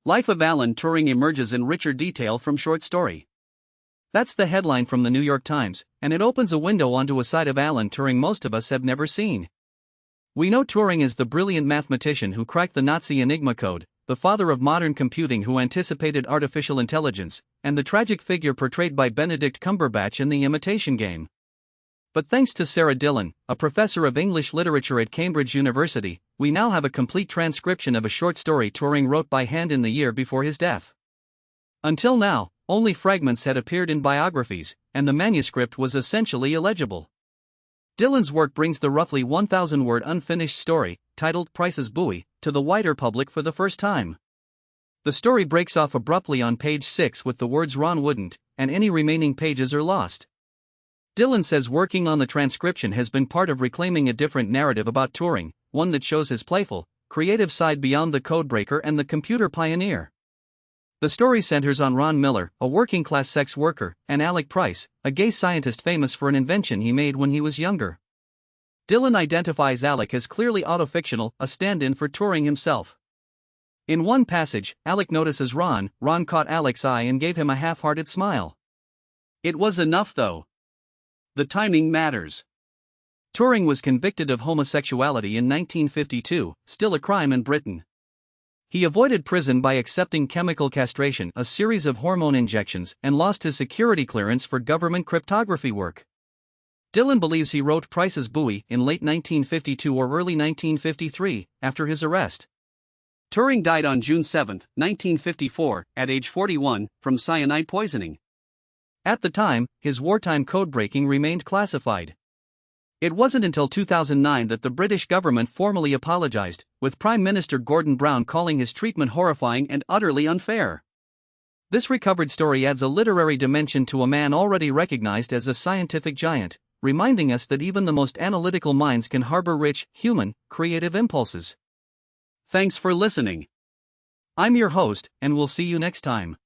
Life of Alan Turing emerges in richer detail from short story. That's the headline from the New York Times, and it opens a window onto a side of Alan Turing most of us have never seen. We know Turing as the brilliant mathematician who cracked the Nazi Enigma code, the father of modern computing who anticipated artificial intelligence, and the tragic figure portrayed by Benedict Cumberbatch in The Imitation Game. But thanks to Sarah Dillon, a professor of English literature at Cambridge University, we now have a complete transcription of a short story Turing wrote by hand in the year before his death. Until now, only fragments had appeared in biographies, and the manuscript was essentially illegible. Dillon's work brings the roughly 1,000-word unfinished story, titled Price's Buoy, to the wider public for the first time. The story breaks off abruptly on page 6 with the words "Ron wouldn't," and any remaining pages are lost. Dillon says working on the transcription has been part of reclaiming a different narrative about Turing, one that shows his playful, creative side beyond the codebreaker and the computer pioneer. The story centers on Ron Miller, a working-class sex worker, and Alec Price, a gay scientist famous for an invention he made when he was younger. Dillon identifies Alec as clearly autofictional, a stand-in for Turing himself. In one passage, Alec notices Ron caught Alec's eye and gave him a half-hearted smile. It was enough though. The timing matters. Turing was convicted of homosexuality in 1952, still a crime in Britain. He avoided prison by accepting chemical castration, a series of hormone injections, and lost his security clearance for government cryptography work. Dillon believes he wrote Price's Buoy in late 1952 or early 1953, after his arrest. Turing died on June 7, 1954, at age 41, from cyanide poisoning. At the time, his wartime codebreaking remained classified. It wasn't until 2009 that the British government formally apologized, with Prime Minister Gordon Brown calling his treatment horrifying and utterly unfair. This recovered story adds a literary dimension to a man already recognized as a scientific giant, reminding us that even the most analytical minds can harbor rich, human, creative impulses. Thanks for listening. I'm your host, and we'll see you next time.